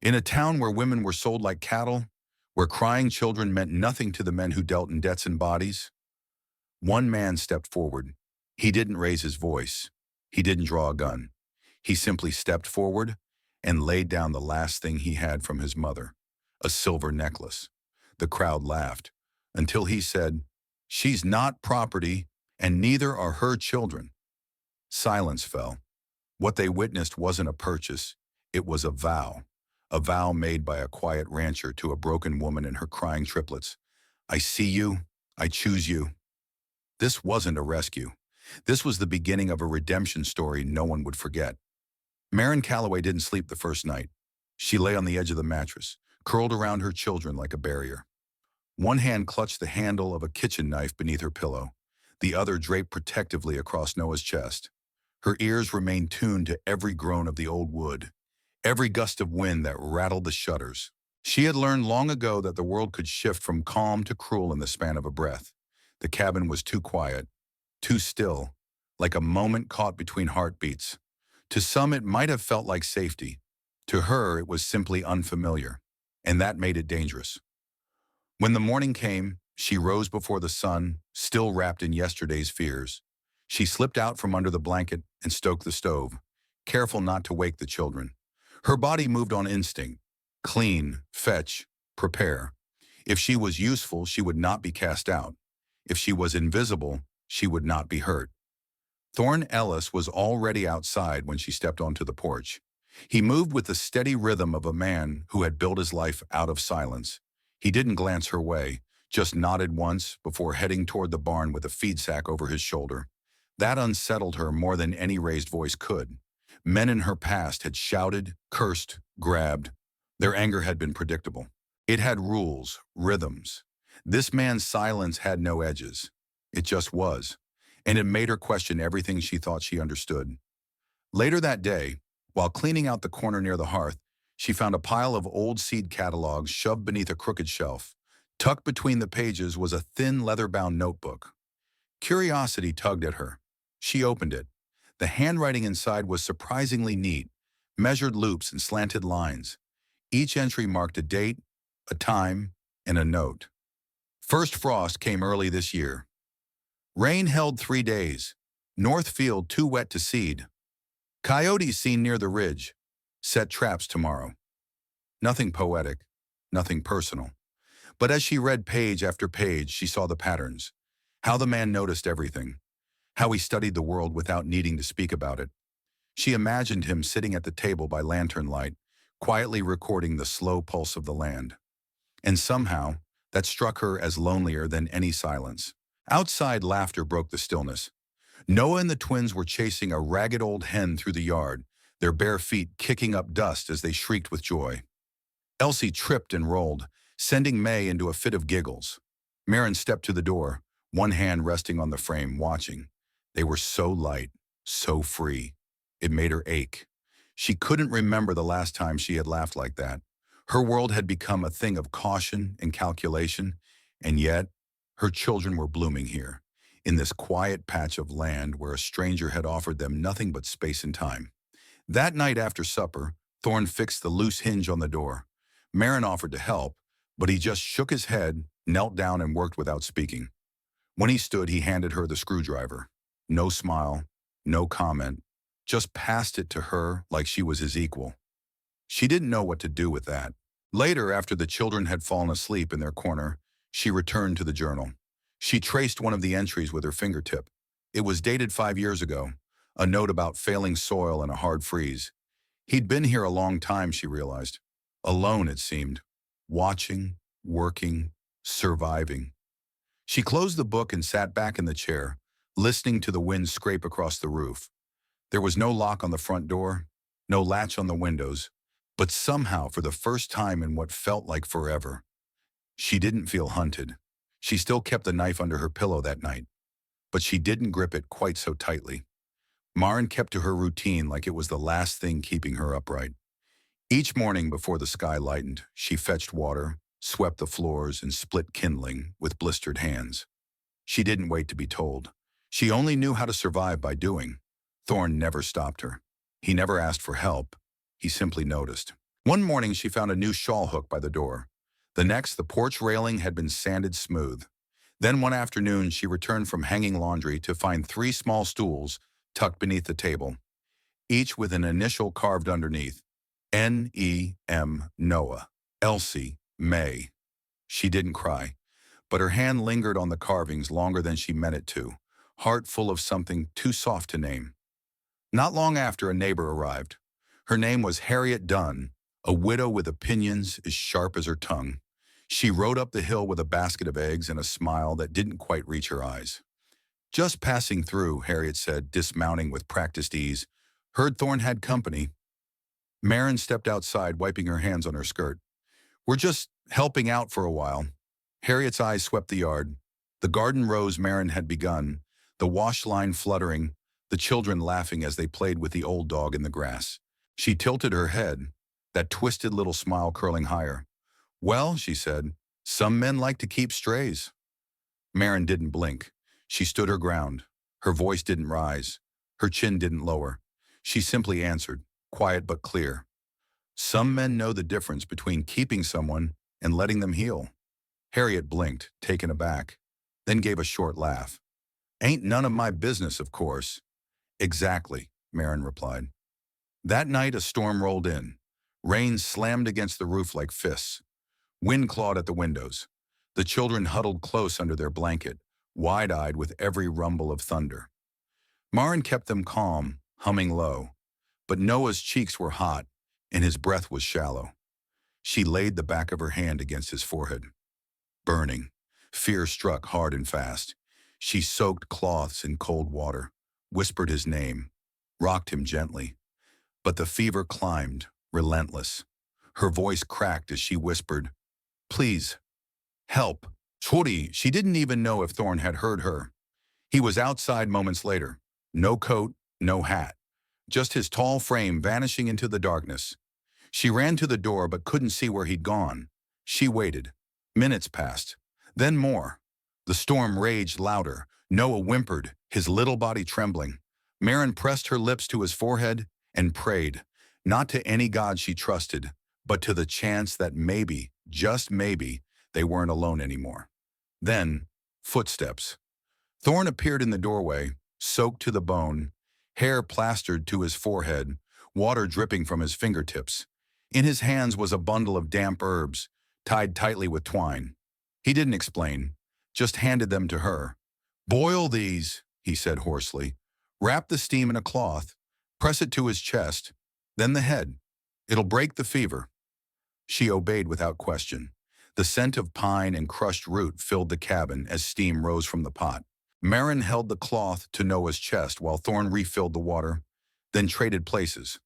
In a town where women were sold like cattle, where crying children meant nothing to the men who dealt in debts and bodies, one man stepped forward. He didn't raise his voice. He didn't draw a gun. He simply stepped forward and laid down the last thing he had from his mother, a silver necklace. The crowd laughed until he said, "She's not property, and neither are her children." Silence fell. What they witnessed wasn't a purchase, it was a vow made by a quiet rancher to a broken woman and her crying triplets. "I see you, I choose you." This wasn't a rescue. This was the beginning of a redemption story no one would forget. Marin Calloway didn't sleep the first night. She lay on the edge of the mattress, curled around her children like a barrier. One hand clutched the handle of a kitchen knife beneath her pillow, the other draped protectively across Noah's chest. Her ears remained tuned to every groan of the old wood, every gust of wind that rattled the shutters. She had learned long ago that the world could shift from calm to cruel in the span of a breath. The cabin was too quiet, too still, like a moment caught between heartbeats. To some, it might have felt like safety. To her, it was simply unfamiliar, and that made it dangerous. When the morning came, she rose before the sun, still wrapped in yesterday's fears. She slipped out from under the blanket and stoked the stove, careful not to wake the children. Her body moved on instinct. Clean, fetch, prepare. If she was useful, she would not be cast out. If she was invisible, she would not be hurt. Thorne Ellis was already outside when she stepped onto the porch. He moved with the steady rhythm of a man who had built his life out of silence. He didn't glance her way, just nodded once before heading toward the barn with a feed sack over his shoulder. That unsettled her more than any raised voice could. Men in her past had shouted, cursed, grabbed. Their anger had been predictable. It had rules, rhythms. This man's silence had no edges. It just was, and it made her question everything she thought she understood. Later that day, while cleaning out the corner near the hearth, she found a pile of old seed catalogs shoved beneath a crooked shelf. Tucked between the pages was a thin leather-bound notebook. Curiosity tugged at her. She opened it. The handwriting inside was surprisingly neat, measured loops and slanted lines. Each entry marked a date, a time, and a note. First frost came early this year. Rain held 3 days. North field too wet to seed. Coyotes seen near the ridge. Set traps tomorrow. Nothing poetic, nothing personal. But as she read page after page, she saw the patterns. How the man noticed everything. How he studied the world without needing to speak about it. She imagined him sitting at the table by lantern light, quietly recording the slow pulse of the land. And somehow, that struck her as lonelier than any silence. Outside, laughter broke the stillness. Noah and the twins were chasing a ragged old hen through the yard, their bare feet kicking up dust as they shrieked with joy. Elsie tripped and rolled, sending May into a fit of giggles. Marin stepped to the door, one hand resting on the frame, watching. They were so light, so free. It made her ache. She couldn't remember the last time she had laughed like that. Her world had become a thing of caution and calculation, and yet her children were blooming here, in this quiet patch of land where a stranger had offered them nothing but space and time. That night after supper, Thorne fixed the loose hinge on the door. Marin offered to help, but he just shook his head, knelt down, and worked without speaking. When he stood, he handed her the screwdriver. No smile, no comment, just passed it to her like she was his equal. She didn't know what to do with that. Later, after the children had fallen asleep in their corner, she returned to the journal. She traced one of the entries with her fingertip. It was dated 5 years ago, a note about failing soil and a hard freeze. He'd been here a long time, she realized. Alone, it seemed. Watching, working, surviving. She closed the book and sat back in the chair, listening to the wind scrape across the roof. There was no lock on the front door, no latch on the windows, but somehow, for the first time in what felt like forever, she didn't feel hunted. She still kept the knife under her pillow that night, but she didn't grip it quite so tightly. Marin kept to her routine like it was the last thing keeping her upright. Each morning before the sky lightened, she fetched water, swept the floors, and split kindling with blistered hands. She didn't wait to be told. She only knew how to survive by doing. Thorne never stopped her. He never asked for help. He simply noticed. One morning, she found a new shawl hook by the door. The next, the porch railing had been sanded smooth. Then one afternoon, she returned from hanging laundry to find three small stools tucked beneath the table, each with an initial carved underneath. N-E-M, Noah. Elsie, May. She didn't cry, but her hand lingered on the carvings longer than she meant it to, heart full of something too soft to name. Not long after, a neighbor arrived. Her name was Harriet Dunn, a widow with opinions as sharp as her tongue. She rode up the hill with a basket of eggs and a smile that didn't quite reach her eyes. "Just passing through," Harriet said, dismounting with practiced ease. "Heard Thorne had company." Marin stepped outside, wiping her hands on her skirt. "We're just helping out for a while." Harriet's eyes swept the yard. The garden rows Marin had begun, the wash line fluttering, the children laughing as they played with the old dog in the grass. She tilted her head, that twisted little smile curling higher. "Well," she said, "some men like to keep strays." Marin didn't blink. She stood her ground. Her voice didn't rise. Her chin didn't lower. She simply answered, quiet but clear. "Some men know the difference between keeping someone and letting them heal." Harriet blinked, taken aback, then gave a short laugh. "Ain't none of my business, of course." "Exactly," Marin replied. That night a storm rolled in. Rain slammed against the roof like fists. Wind clawed at the windows. The children huddled close under their blanket, wide-eyed with every rumble of thunder. Marin kept them calm, humming low. But Noah's cheeks were hot, and his breath was shallow. She laid the back of her hand against his forehead. Burning. Fear struck hard and fast. She soaked cloths in cold water, whispered his name, rocked him gently. But the fever climbed, relentless. Her voice cracked as she whispered, "Please, help." Chori, she didn't even know if Thorne had heard her. He was outside moments later. No coat, no hat. Just his tall frame vanishing into the darkness. She ran to the door but couldn't see where he'd gone. She waited. Minutes passed. Then more. The storm raged louder. Noah whimpered, his little body trembling. Marin pressed her lips to his forehead and prayed, not to any god she trusted, but to the chance that maybe, just maybe, they weren't alone anymore. Then, footsteps. Thorne appeared in the doorway, soaked to the bone, hair plastered to his forehead, water dripping from his fingertips. In his hands was a bundle of damp herbs, tied tightly with twine. He didn't explain, just handed them to her. "Boil these," he said hoarsely. "Wrap the steam in a cloth, press it to his chest, then the head. It'll break the fever." She obeyed without question. The scent of pine and crushed root filled the cabin as steam rose from the pot. Marin held the cloth to Noah's chest while Thorne refilled the water, then traded places.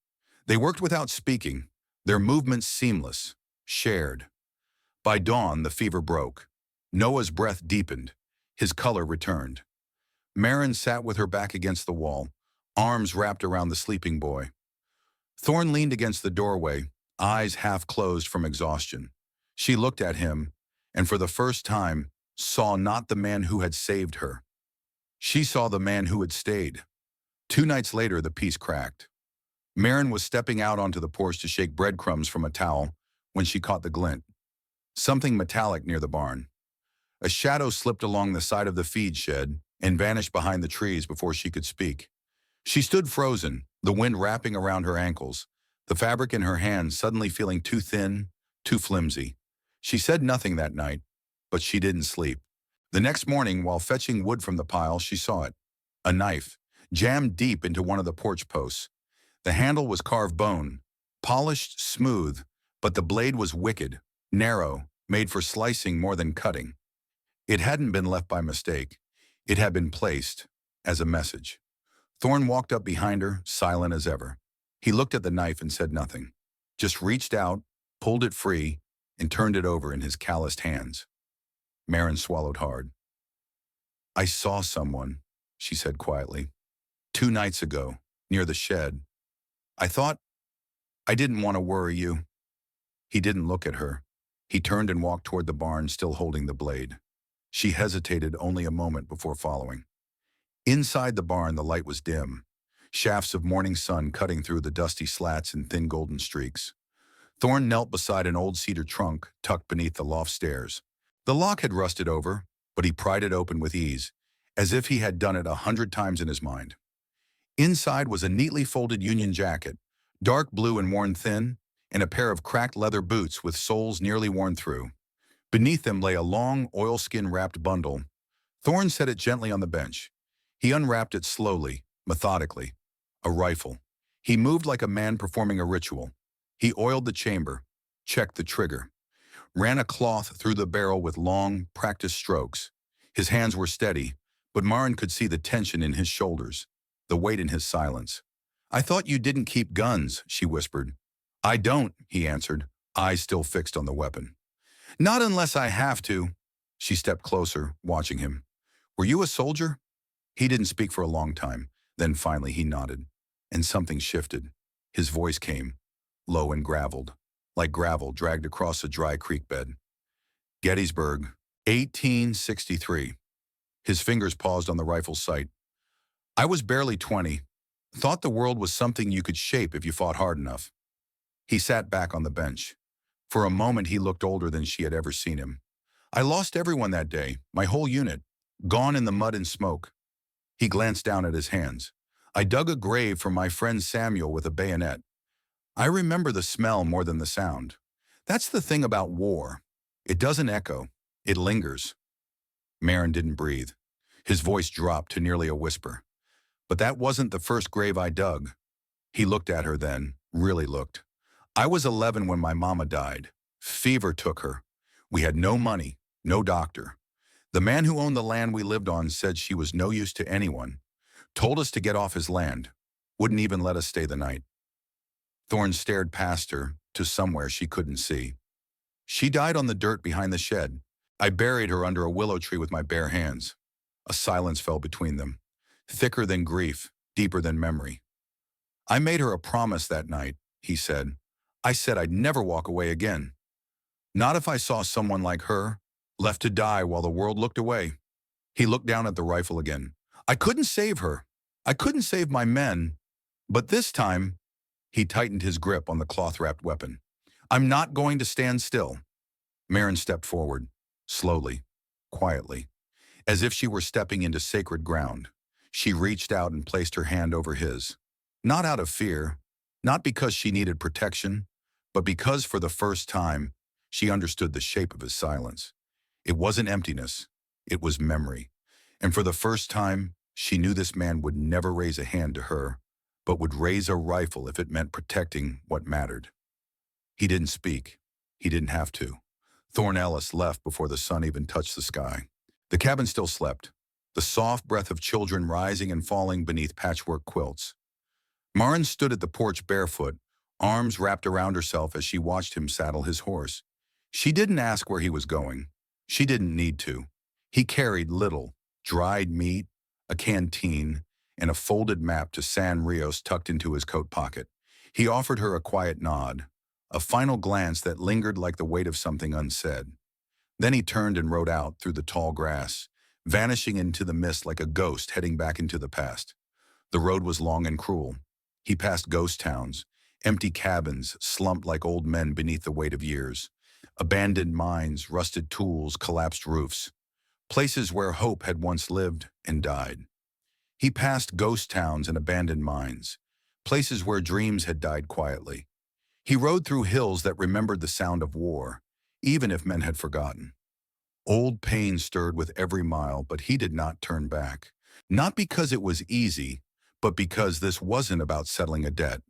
They worked without speaking, their movements seamless, shared. By dawn, the fever broke. Noah's breath deepened. His color returned. Marin sat with her back against the wall, arms wrapped around the sleeping boy. Thorne leaned against the doorway, eyes half closed from exhaustion. She looked at him, and for the first time, saw not the man who had saved her. She saw the man who had stayed. 2 nights later, the peace cracked. Marin was stepping out onto the porch to shake breadcrumbs from a towel when she caught the glint. Something metallic near the barn. A shadow slipped along the side of the feed shed and vanished behind the trees before she could speak. She stood frozen, the wind wrapping around her ankles, the fabric in her hands suddenly feeling too thin, too flimsy. She said nothing that night, but she didn't sleep. The next morning, while fetching wood from the pile, she saw it. A knife, jammed deep into one of the porch posts. The handle was carved bone, polished smooth, but the blade was wicked, narrow, made for slicing more than cutting. It hadn't been left by mistake. It had been placed as a message. Thorne walked up behind her, silent as ever. He looked at the knife and said nothing, just reached out, pulled it free, and turned it over in his calloused hands. Marin swallowed hard. "I saw someone," she said quietly, 2 nights ago, near the shed. I thought I didn't want to worry you." He didn't look at her. He turned and walked toward the barn, still holding the blade. She hesitated only a moment before following. Inside the barn, the light was dim, shafts of morning sun cutting through the dusty slats in thin golden streaks. Thorne knelt beside an old cedar trunk tucked beneath the loft stairs. The lock had rusted over, but he pried it open with ease, as if he had done it 100 times in his mind. Inside was a neatly folded Union jacket, dark blue and worn thin, and a pair of cracked leather boots with soles nearly worn through. Beneath them lay a long, oilskin-wrapped bundle. Thorne set it gently on the bench. He unwrapped it slowly, methodically. A rifle. He moved like a man performing a ritual. He oiled the chamber, checked the trigger, ran a cloth through the barrel with long, practiced strokes. His hands were steady, but Maren could see the tension in his shoulders, the weight in his silence. "I thought you didn't keep guns," she whispered. "I don't," he answered, eyes still fixed on the weapon. "Not unless I have to." She stepped closer, watching him. "Were you a soldier?" He didn't speak for a long time. Then finally he nodded, and something shifted. His voice came, low and graveled, like gravel dragged across a dry creek bed. "Gettysburg, 1863. His fingers paused on the rifle's sight. "I was barely 20. Thought the world was something you could shape if you fought hard enough." He sat back on the bench. For a moment he looked older than she had ever seen him. "I lost everyone that day, my whole unit, gone in the mud and smoke." He glanced down at his hands. "I dug a grave for my friend Samuel with a bayonet. I remember the smell more than the sound. That's the thing about war. It doesn't echo. It lingers." Maren didn't breathe. His voice dropped to nearly a whisper. "But that wasn't the first grave I dug." He looked at her then, really looked. "I was 11 when my mama died. Fever took her. We had no money, no doctor. The man who owned the land we lived on said she was no use to anyone. Told us to get off his land. Wouldn't even let us stay the night." Thorne stared past her to somewhere she couldn't see. "She died on the dirt behind the shed. I buried her under a willow tree with my bare hands." A silence fell between them, thicker than grief, deeper than memory. "I made her a promise that night," he said. "I said I'd never walk away again. Not if I saw someone like her, left to die while the world looked away." He looked down at the rifle again. "I couldn't save her. I couldn't save my men. But this time," he tightened his grip on the cloth-wrapped weapon, "I'm not going to stand still." Maren stepped forward, slowly, quietly, as if she were stepping into sacred ground. She reached out and placed her hand over his. Not out of fear, not because she needed protection, but because for the first time, she understood the shape of his silence. It wasn't emptiness, it was memory. And for the first time, she knew this man would never raise a hand to her, but would raise a rifle if it meant protecting what mattered. He didn't speak. He didn't have to. Thorne Ellis left before the sun even touched the sky. The cabin still slept, the soft breath of children rising and falling beneath patchwork quilts. Maren stood at the porch barefoot, arms wrapped around herself as she watched him saddle his horse. She didn't ask where he was going. She didn't need to. He carried little, dried meat, a canteen, and a folded map to San Rios tucked into his coat pocket. He offered her a quiet nod, a final glance that lingered like the weight of something unsaid. Then he turned and rode out through the tall grass, vanishing into the mist like a ghost heading back into the past. The road was long and cruel. He passed ghost towns, empty cabins slumped like old men beneath the weight of years, abandoned mines, rusted tools, collapsed roofs, places where hope had once lived and died. He passed ghost towns and abandoned mines, places where dreams had died quietly. He rode through hills that remembered the sound of war, even if men had forgotten. Old pain stirred with every mile, but he did not turn back. Not because it was easy, but because this wasn't about settling a debt.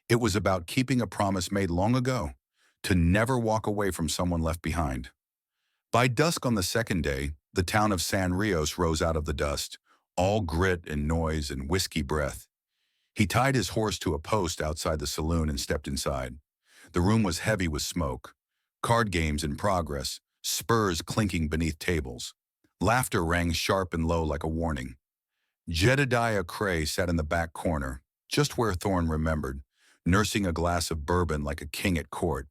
It was about keeping a promise made long ago, to never walk away from someone left behind. By dusk on the second day, the town of San Rios rose out of the dust, all grit and noise and whiskey breath. He tied his horse to a post outside the saloon and stepped inside. The room was heavy with smoke, card games in progress, spurs clinking beneath tables. Laughter rang sharp and low like a warning. Jedediah Cray sat in the back corner, just where Thorne remembered, nursing a glass of bourbon like a king at court.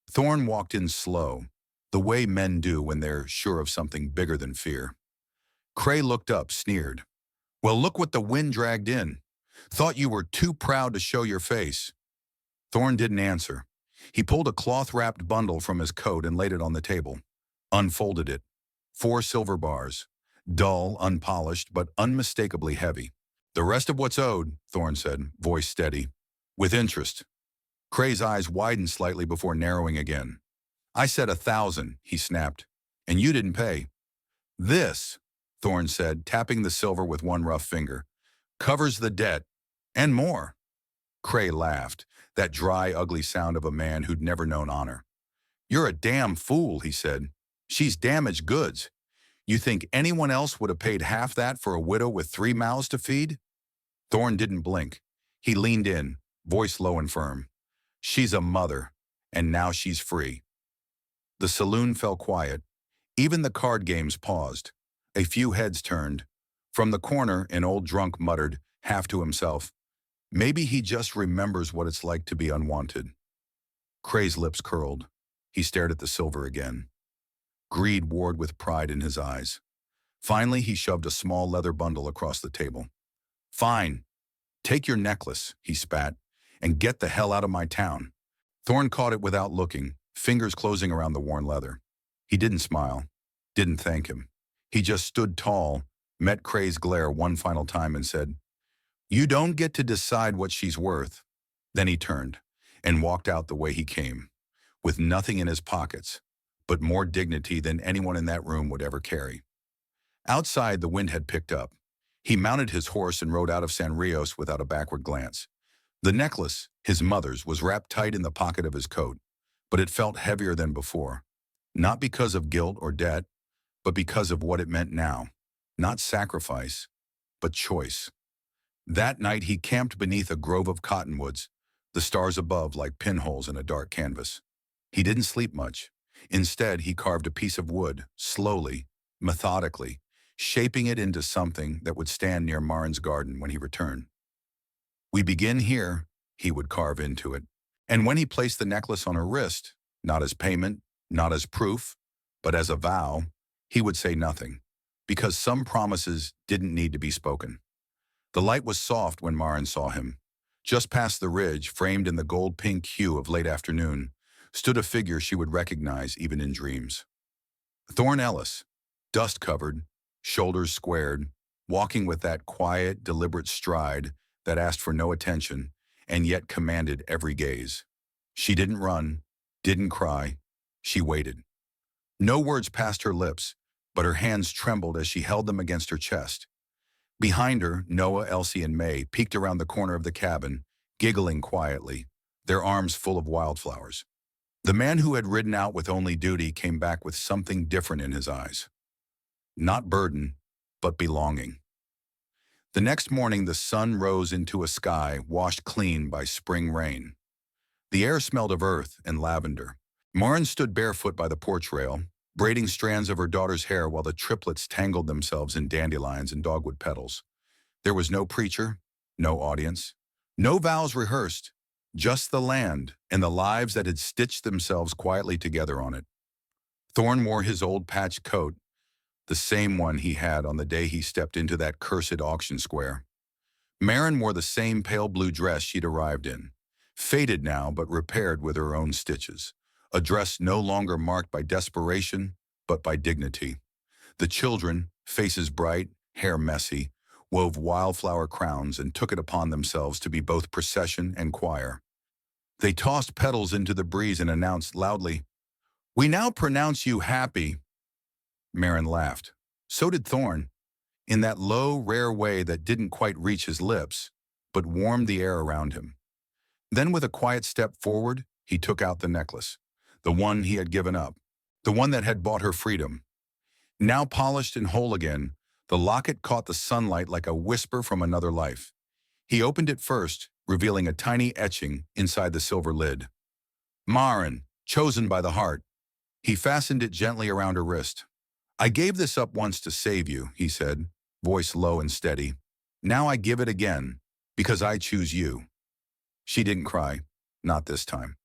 Thorne walked in slow, the way men do when they're sure of something bigger than fear. Cray looked up, sneered. "Well, look what the wind dragged in. Thought you were too proud to show your face." Thorne didn't answer. He pulled a cloth-wrapped bundle from his coat and laid it on the table. Unfolded it. 4 silver bars. Dull, unpolished, but unmistakably heavy. "The rest of what's owed," Thorne said, voice steady. "With interest." Cray's eyes widened slightly before narrowing again. "I said 1,000, he snapped. "And you didn't pay." "This," Thorne said, tapping the silver with one rough finger, "covers the debt. And more." Cray laughed, that dry, ugly sound of a man who'd never known honor. "You're a damn fool," he said. "She's damaged goods. You think anyone else would have paid half that for a widow with 3 mouths to feed?" Thorne didn't blink. He leaned in, voice low and firm. "She's a mother, and now she's free." The saloon fell quiet. Even the card games paused. A few heads turned. From the corner, an old drunk muttered, half to himself, "Maybe he just remembers what it's like to be unwanted." Cray's lips curled. He stared at the silver again. Greed warred with pride in his eyes. Finally, he shoved a small leather bundle across the table. "Fine. Take your necklace," he spat, "and get the hell out of my town." Thorne caught it without looking, fingers closing around the worn leather. He didn't smile, didn't thank him. He just stood tall, met Cray's glare one final time and said, "You don't get to decide what she's worth." Then he turned and walked out the way he came, with nothing in his pockets, but more dignity than anyone in that room would ever carry. Outside, the wind had picked up. He mounted his horse and rode out of San Rios without a backward glance. The necklace, his mother's, was wrapped tight in the pocket of his coat, but it felt heavier than before. Not because of guilt or debt, but because of what it meant now. Not sacrifice, but choice. That night he camped beneath a grove of cottonwoods, the stars above like pinholes in a dark canvas. He didn't sleep much. Instead, he carved a piece of wood, slowly, methodically, shaping it into something that would stand near Marin's garden when he returned. "We begin here," he would carve into it. And when he placed the necklace on her wrist, not as payment, not as proof, but as a vow, he would say nothing, because some promises didn't need to be spoken. The light was soft when Marin saw him. Just past the ridge, framed in the gold-pink hue of late afternoon, stood a figure she would recognize even in dreams. Thorne Ellis, dust-covered, shoulders squared, walking with that quiet, deliberate stride that asked for no attention and yet commanded every gaze. She didn't run, didn't cry. She waited. No words passed her lips, but her hands trembled as she held them against her chest. Behind her, Noah, Elsie, and May peeked around the corner of the cabin, giggling quietly, their arms full of wildflowers. The man who had ridden out with only duty came back with something different in his eyes. Not burden, but belonging. The next morning, the sun rose into a sky washed clean by spring rain. The air smelled of earth and lavender. Marin stood barefoot by the porch rail, braiding strands of her daughter's hair while the triplets tangled themselves in dandelions and dogwood petals. There was no preacher, no audience, no vows rehearsed, just the land and the lives that had stitched themselves quietly together on it. Thorne wore his old patched coat, the same one he had on the day he stepped into that cursed auction square. Marin wore the same pale blue dress she'd arrived in, faded now but repaired with her own stitches, a dress no longer marked by desperation but by dignity. The children, faces bright, hair messy, wove wildflower crowns and took it upon themselves to be both procession and choir. They tossed petals into the breeze and announced loudly, "We now pronounce you happy." Marin laughed. So did Thorne, in that low, rare way that didn't quite reach his lips, but warmed the air around him. Then with a quiet step forward, he took out the necklace, the one he had given up, the one that had bought her freedom. Now polished and whole again, the locket caught the sunlight like a whisper from another life. He opened it first, revealing a tiny etching inside the silver lid. "Marin, chosen by the heart." He fastened it gently around her wrist. "I gave this up once to save you," he said, voice low and steady. "Now I give it again, because I choose you." She didn't cry, not this time.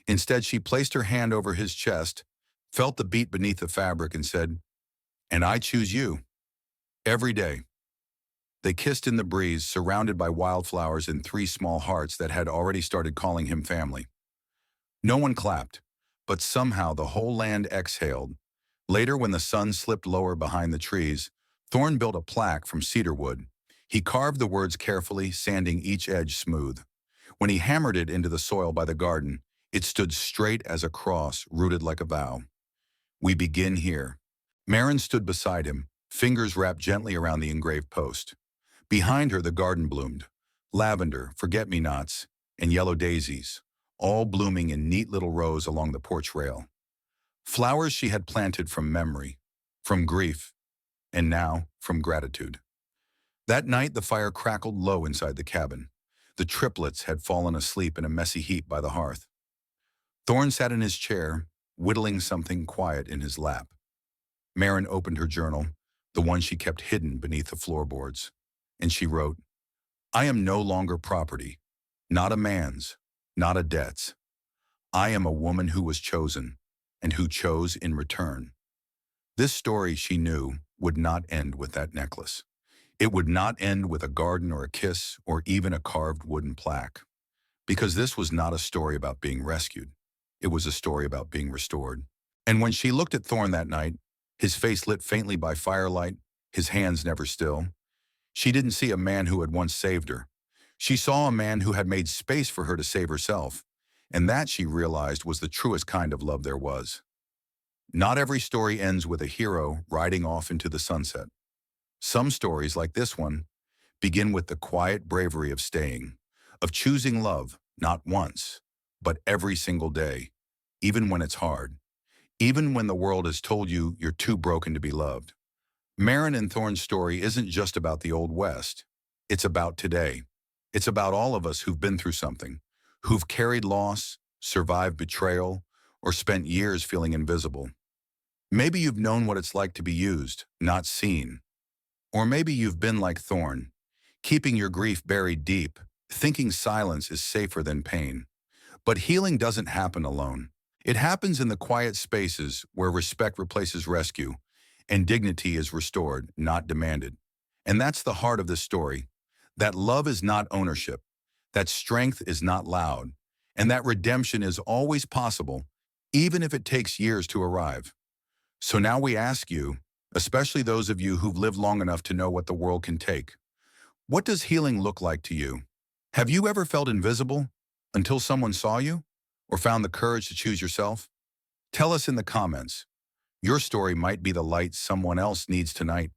Instead, she placed her hand over his chest, felt the beat beneath the fabric, and said, "And I choose you. Every day." They kissed in the breeze, surrounded by wildflowers and 3 small hearts that had already started calling him family. No one clapped, but somehow the whole land exhaled. Later, when the sun slipped lower behind the trees, Thorn built a plaque from cedar wood. He carved the words carefully, sanding each edge smooth. When he hammered it into the soil by the garden, it stood straight as a cross, rooted like a vow. We begin here. Marin stood beside him, fingers wrapped gently around the engraved post. Behind her, the garden bloomed. Lavender, forget-me-nots, and yellow daisies, all blooming in neat little rows along the porch rail. Flowers she had planted from memory, from grief, and now from gratitude. That night, the fire crackled low inside the cabin. The triplets had fallen asleep in a messy heap by the hearth. Thorn sat in his chair, whittling something quiet in his lap. Marin opened her journal, the one she kept hidden beneath the floorboards, and she wrote, "I am no longer property, not a man's, not a debt's. I am a woman who was chosen, and who chose in return." This story, she knew, would not end with that necklace. It would not end with a garden or a kiss or even a carved wooden plaque. Because this was not a story about being rescued. It was a story about being restored. And when she looked at Thorn that night, his face lit faintly by firelight, his hands never still, she didn't see a man who had once saved her. She saw a man who had made space for her to save herself. And that, she realized, was the truest kind of love there was. Not every story ends with a hero riding off into the sunset. Some stories, like this one, begin with the quiet bravery of staying, of choosing love, not once, but every single day, even when it's hard, even when the world has told you you're too broken to be loved. Marin and Thorn's story isn't just about the Old West. It's about today. It's about all of us who've been through something, who've carried loss, survived betrayal, or spent years feeling invisible. Maybe you've known what it's like to be used, not seen. Or maybe you've been like Thorn, keeping your grief buried deep, thinking silence is safer than pain. But healing doesn't happen alone. It happens in the quiet spaces where respect replaces rescue, and dignity is restored, not demanded. And that's the heart of this story. That love is not ownership, that strength is not loud, and that redemption is always possible, even if it takes years to arrive. So now we ask you, especially those of you who've lived long enough to know what the world can take, what does healing look like to you? Have you ever felt invisible until someone saw you, or found the courage to choose yourself? Tell us in the comments. Your story might be the light someone else needs tonight.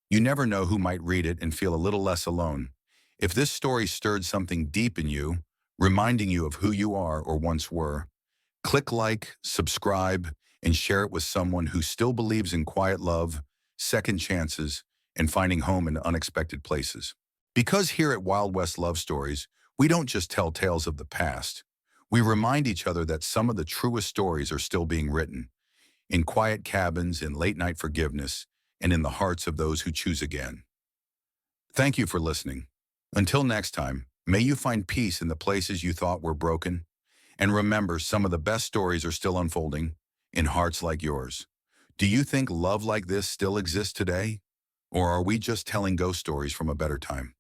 You never know who might read it and feel a little less alone. If this story stirred something deep in you, reminding you of who you are or once were, click like, subscribe, and share it with someone who still believes in quiet love, second chances, and finding home in unexpected places. Because here at Wild West Love Stories, we don't just tell tales of the past. We remind each other that some of the truest stories are still being written, in quiet cabins, in late-night forgiveness, and in the hearts of those who choose again. Thank you for listening. Until next time, may you find peace in the places you thought were broken. And remember, some of the best stories are still unfolding in hearts like yours. Do you think love like this still exists today? Or are we just telling ghost stories from a better time?